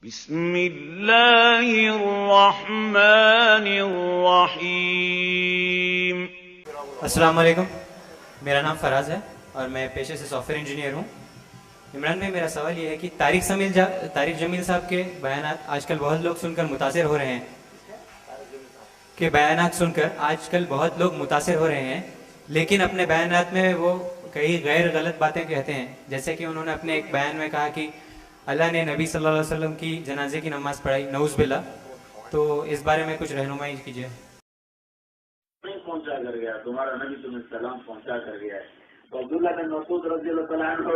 بسم اللہ الرحمن الرحیم۔ السلام علیکم، میرا نام فراز ہے اور میں پیشے سے سافٹ ویئر انجینئر ہوں۔ عمران بھائی، میرا سوال یہ ہے کہ طارق جمیل صاحب کے بیانات آج کل بہت لوگ سن کر متاثر ہو رہے ہیں لیکن اپنے بیانات میں وہ کئی غیر غلط باتیں کہتے ہیں، جیسے کہ انہوں نے اپنے ایک بیان میں کہا کہ اللہ نے نبی صلی اللہ علیہ وسلم کی جنازے کی نماز پڑھائی، نعوذ باللہ۔ تو اس بارے میں کچھ رہنمائی کیجیے۔ پہنچا کر گیا تمہارا نبی تمہیں سلام پہنچا کر گیا ہے۔ تو عبداللہ بن مسعود رضی اللہ تعالیٰ عنہ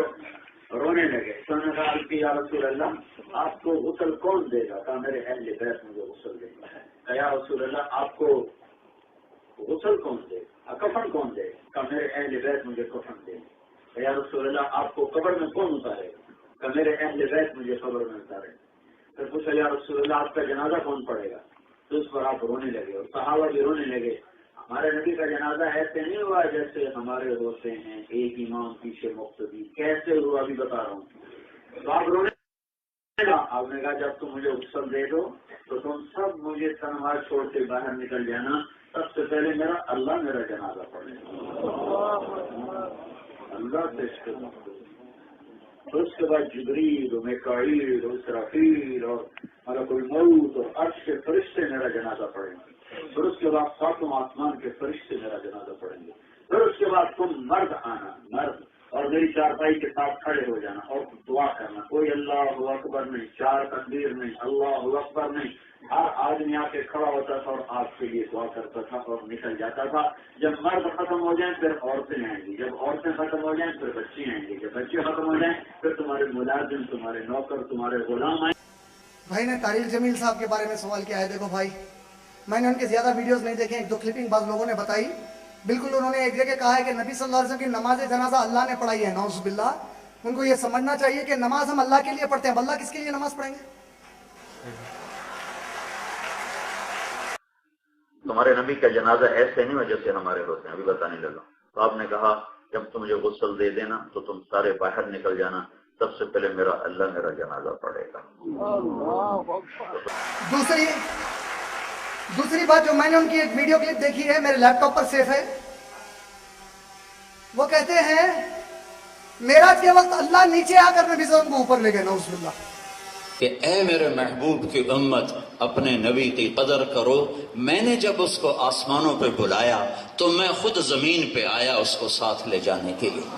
رونے لگے۔ انہوں نے کہا کہ یا رسول اللہ، آپ کو غسل کون دے گا؟ کہا میرے اہل بیت مجھے غسل دے گا۔ کہا یا رسول اللہ، آپ کو غسل کون دے گا؟ کفن کون دے گا؟ کہا میرے اہل بیت مجھے کفن دے گا۔ کہا یا رسول اللہ، آپ کو قبر میں کون اتارے گا؟ کہ میرے اہل بیت مجھے قبر میں اتارے۔ پھر پوچھا یا رسول اللہ، آپ کا جنازہ کون پڑے گا؟ تو اس پر آپ رونے لگے اور صحابہ بھی رونے لگے۔ ہمارے نبی کا جنازہ ایسے نہیں ہوا جیسے ہمارے ہوتے ہیں، ایک امام پیچھے مقتدی۔ کیسے ہوا ابھی بتا رہا ہوں۔ تو آپ رونے لگا۔ آپ نے کہا جب تم مجھے غسل دے دو تو تم سب مجھے تنہا چھوڑ کے باہر نکل جانا، سب سے پہلے اللہ میرا جنازہ پڑھے گا۔ اللہ سے تو اس کے بعد جبریل و میکائیل و اسرافیل اور ملک الموت اور عرش کے فرشتے میرا جنازہ پڑھیں گے۔ پھر اس کے بعد ساتوں آسمان کے فرشتے میرا جنازہ پڑھیں گے۔ پھر اس کے بعد تم مرد آنا، مرد، اور میری چارپائی کے ساتھ کھڑے ہو جانا اور دعا کرنا۔ کوئی اللہ اکبر نہیں، چار تکبیر نہیں، اللہ اکبر نہیں۔ ہر آدمی آ کے کھڑا ہوتا تھا اور آپ کے لیے دعا کرتا تھا اور نکل جاتا تھا۔ جب مرد ختم ہو جائیں پھر عورتیں آئیں گی، جب عورتیں ختم ہو جائیں پھر بچے آئیں گے، جب بچے ختم ہو جائیں پھر تمہارے ملازم، تمہارے نوکر، تمہارے غلام آئیں۔ بھائی نے طارق جمیل صاحب کے بارے میں سوال کیا ہے۔ دیکھو بھائی، میں نے ان کے زیادہ ویڈیوز نہیں دیکھے، ایک دو کلپنگ بعض لوگوں نے بتائی۔ بالکل انہوں نے ایک جگہ کہا ہے کہ نبی صلی اللہ علیہ وسلم کی نماز جنازہ اللہ نے پڑھائی ہے، نعوذ باللہ۔ ان کو یہ سمجھنا چاہیے کہ نماز ہم اللہ کے لیے پڑھتے ہیں، اللہ کس کے لیے نماز پڑھیں گے؟ تمہارے نبی کا جنازہ ایسے نہیں ہوا جیسے ہمارے ہوتے ہیں، ابھی بتانے لگا۔ تو آپ نے کہا جب تم مجھے غسل دے دینا تو تم سارے باہر نکل جانا، سب سے پہلے اللہ میرا جنازہ پڑھے گا۔ دوسری بات جو میں نے ان کی ایک ویڈیو کلپ دیکھی ہے، میرے لیپ ٹاپ پر سیف ہے، وہ کہتے ہیں معراج کے وقت اللہ نیچے آ کر نبی صلی اللہ علیہ وسلم کو اوپر لے گئے، نعوذ باللہ۔ کہ اے میرے محبوب کی امت، اپنے نبی کی قدر کرو۔ میں نے جب اس کو آسمانوں پہ بلایا تو میں خود زمین پہ آیا اس کو ساتھ لے جانے کے لیے۔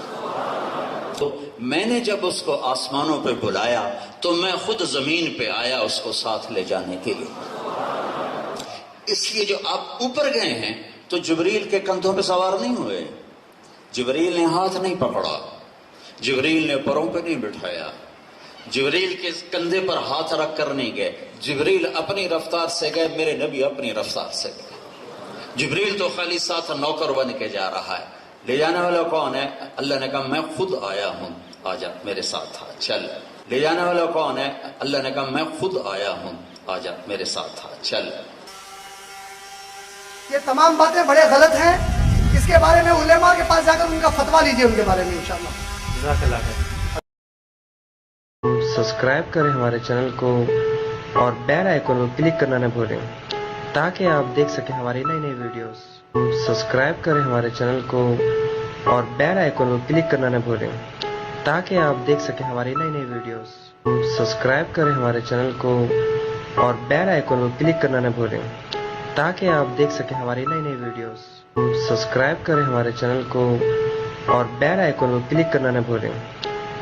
تو میں نے جب اس کو آسمانوں پہ بلایا تو میں خود زمین پہ آیا اس کو ساتھ لے جانے کے لیے۔ اس لیے جو آپ اوپر گئے ہیں تو جبریل کے کندھوں پہ سوار نہیں ہوئے، جبریل نے ہاتھ نہیں پکڑا، جبریل نے پروں پہ نہیں بٹھایا، جبریل کے کندھے پر ہاتھ رکھ کر نہیں گئے، جبریل اپنی رفتار سے گئے، میرے نبی اپنی رفتار سے گئے۔ جبریل تو خالی ساتھ نوکر بن کے جا رہا ہے، لے جانے والا کون ہے؟ اللہ نے کہا میں خود آیا ہوں، آجا میرے ساتھ آ چل۔ لے جانے والا کون ہے؟ اللہ نے کہا میں خود آیا ہوں، آجا میرے ساتھ آ چل۔ یہ تمام باتیں بڑے غلط ہیں، اس کے بارے میں علماء کے پاس جا کر ان کا فتویٰ لیجئے ان کے بارے میں انشاءاللہ۔ جزاک اللہ خیر۔ سبسکرائب کریں ہمارے چینل کو اور بیل آئیکن کو کلک کرنا نہ بھولیں تاکہ آپ دیکھ سکیں ہماری نئی نئی ویڈیوز۔ سبسکرائب کریں ہمارے چینل کو اور بیل آئیکن کو کلک کرنا نہ بھولیں تاکہ آپ دیکھ سکیں ہماری نئی نئی ویڈیوز۔ سبسکرائب کریں ہمارے چینل کو اور بیل آئیکن کو کلک کرنا نہ بھولیں تاکہ آپ دیکھ سکیں ہماری نئی نئی ویڈیوز۔ سبسکرائب کریں ہمارے چینل کو اور بیل آئیکن کو کلک کرنا نہ بھولیں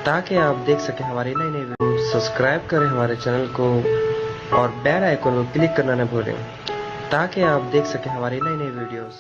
تاکہ آپ دیکھ سکیں ہماری نئی نئی ویڈیوز۔ سبسکرائب کریں ہمارے چینل کو اور بیل آئیکن کو کلک کرنا نہ بھولیں تاکہ آپ دیکھ سکیں ہماری نئی نئی ویڈیوز۔